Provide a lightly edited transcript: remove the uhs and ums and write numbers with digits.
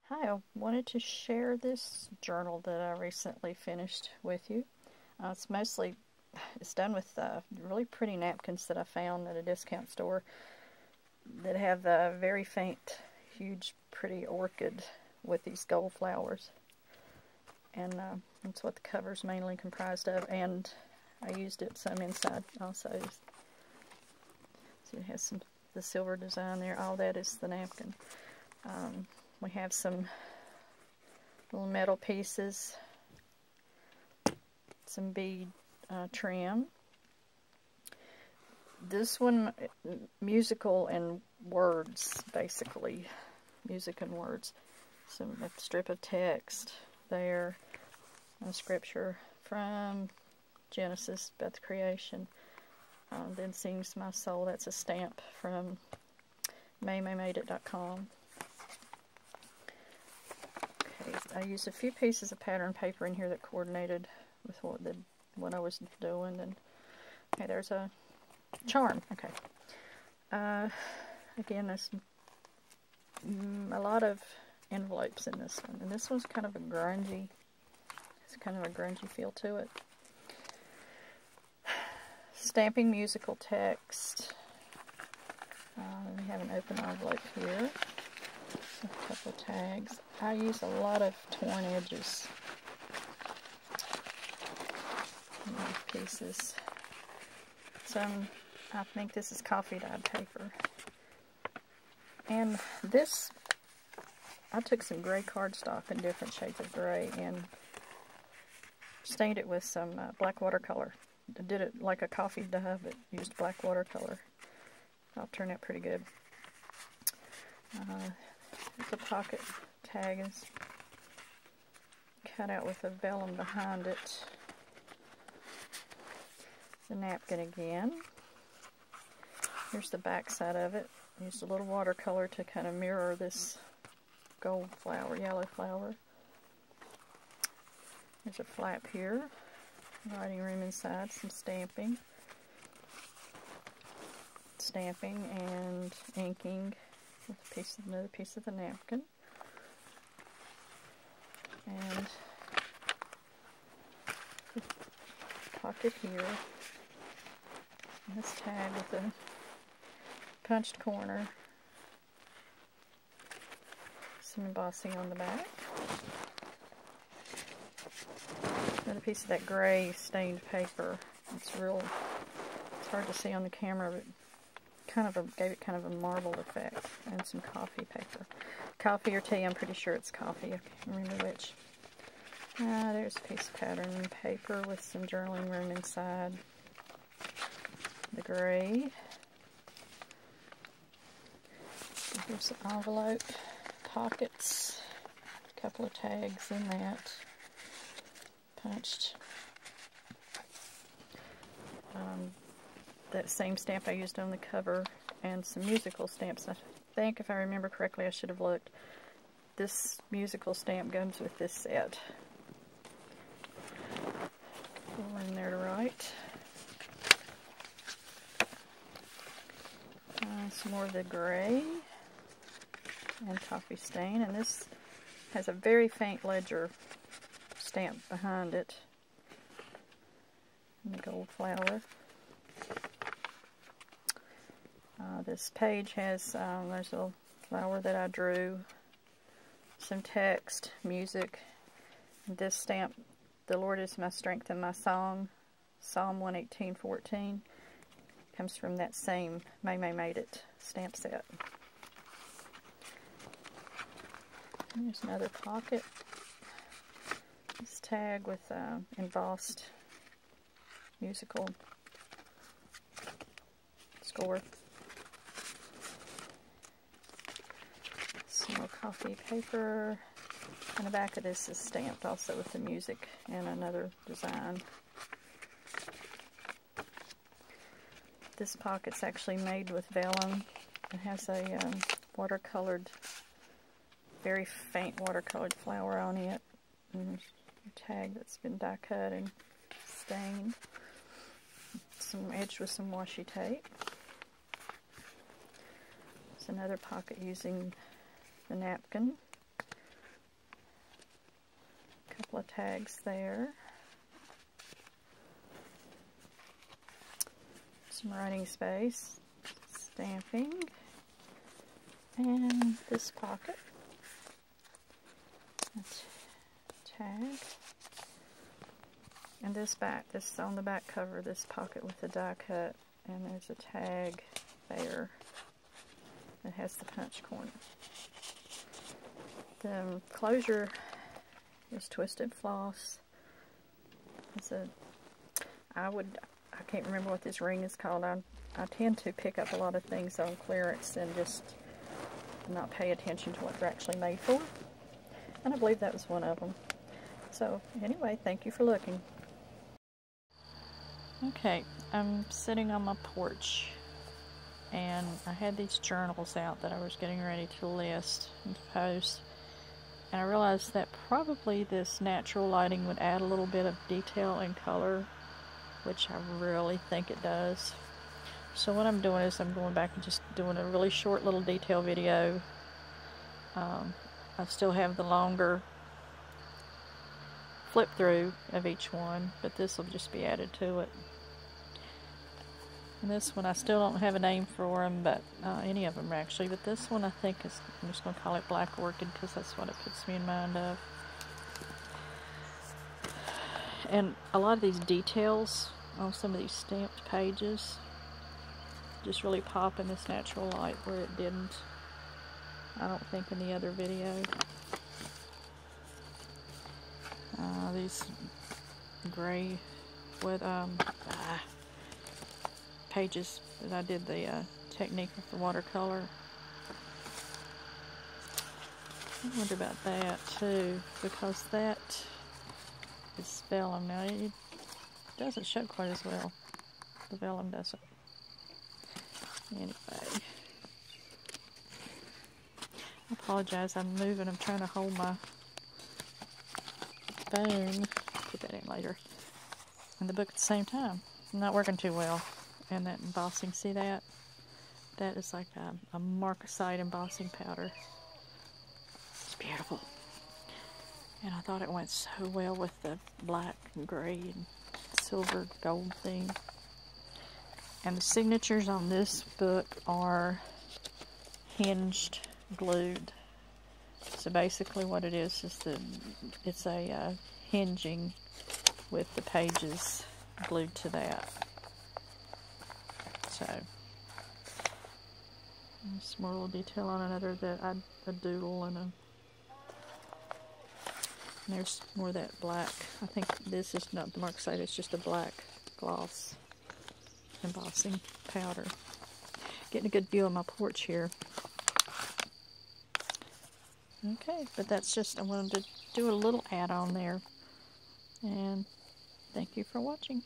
Hi, I wanted to share this journal that I recently finished with you. It's done with really pretty napkins that I found at a discount store that have a very faint, huge, pretty orchid with these gold flowers. And that's what the cover's mainly comprised of, and I used it some inside also. See, it has the silver design there. All that is the napkin. We have some little metal pieces, some bead trim. This one, musical and words, basically. Music and words. A strip of text there, a scripture from Genesis about the creation. Then Sings My Soul. That's a stamp from maymaymadeit.com. I used a few pieces of pattern paper in here that coordinated with what I was doing. And okay, there's a charm. Okay. Again, there's a lot of envelopes in this one, and this one's kind of a grungy. It's kind of a grungy feel to it. Stamping musical text. We have an open envelope here. A couple of tags. I use a lot of torn edges in these pieces. I think this is coffee dyed paper. And this, I took some gray cardstock in different shades of gray and stained it with some black watercolor. I did it like a coffee dye, but used black watercolor. That'll turn out pretty good. The pocket tag is cut out with a vellum behind it. The napkin again. Here's the back side of it. Used a little watercolor to kind of mirror this gold flower, yellow flower. There's a flap here. Writing room inside, some stamping. Stamping and inking with another piece of the napkin. And pocket here. And this tag with a punched corner. Some embossing on the back. Another piece of that gray stained paper. It's hard to see on the camera, but gave it kind of a marbled effect. And some coffee paper. Coffee or tea, I'm pretty sure it's coffee. I can't remember which. There's a piece of pattern paper with some journaling room inside. The gray. Here's an envelope. Pockets. A couple of tags in that. Punched. That same stamp I used on the cover, and some musical stamps. I think, if I remember correctly, I should have looked. This musical stamp comes with this set. Four in there to write. Some more of the gray and coffee stain, and this has a very faint ledger stamp behind it. And the gold flower. This page has, there's a little flower that I drew, some text, music. This stamp, "The Lord is my strength and my song," Psalm 118:14, comes from that same May Made It stamp set. And there's another pocket. This tag with embossed musical score. Some more coffee paper. And the back of this is stamped also with the music and another design. This pocket's actually made with vellum. It has a watercolored, very faint watercolored flower on it. And there's a tag that's been die cut and stained. Some edged with some washi tape. There's another pocket using the napkin. couple of tags there. Some writing space, stamping, and this pocket. Tag. And this on the back cover, this pocket with the die cut, and there's a tag there that has the punch corner. The closure is twisted floss. I can't remember what this ring is called. I tend to pick up a lot of things on clearance and just not pay attention to what they're actually made for. And I believe that was one of them. So anyway, thank you for looking. Okay, I'm sitting on my porch, and I had these journals out that I was getting ready to list and post, and I realized that probably this natural lighting would add a little bit of detail and color, which I really think it does. So what I'm doing is I'm going back and just doing a really short little detail video. I still have the longer flip through of each one, but this will just be added to it. And this one I still don't have a name for them, but any of them actually, but this one I think is, I'm just going to call it Black Orchid because that's what it puts me in mind of. And a lot of these details on some of these stamped pages just really pop in this natural light where it didn't, I don't think, in the other video. These gray with pages that I did the technique with the watercolor. I wonder about that too, because that is vellum. Now it doesn't show quite as well. The vellum doesn't. Anyway, I apologize. I'm moving. I'm trying to hold my phone. Put that in later. And the book at the same time. Not working too well. And that embossing, see that? That is like a marcasite embossing powder. It's beautiful. And I thought it went so well with the black and gray and silver gold theme. And the signatures on this book are hinged, glued. So basically what it is it's a hinging with the pages glued to that. So, some more little detail on another, a doodle and there's more of that black. I think this is not the marcasite, it's just a black gloss embossing powder. Getting a good view of my porch here. Okay, but that's just, I wanted to do a little add-on there. And thank you for watching.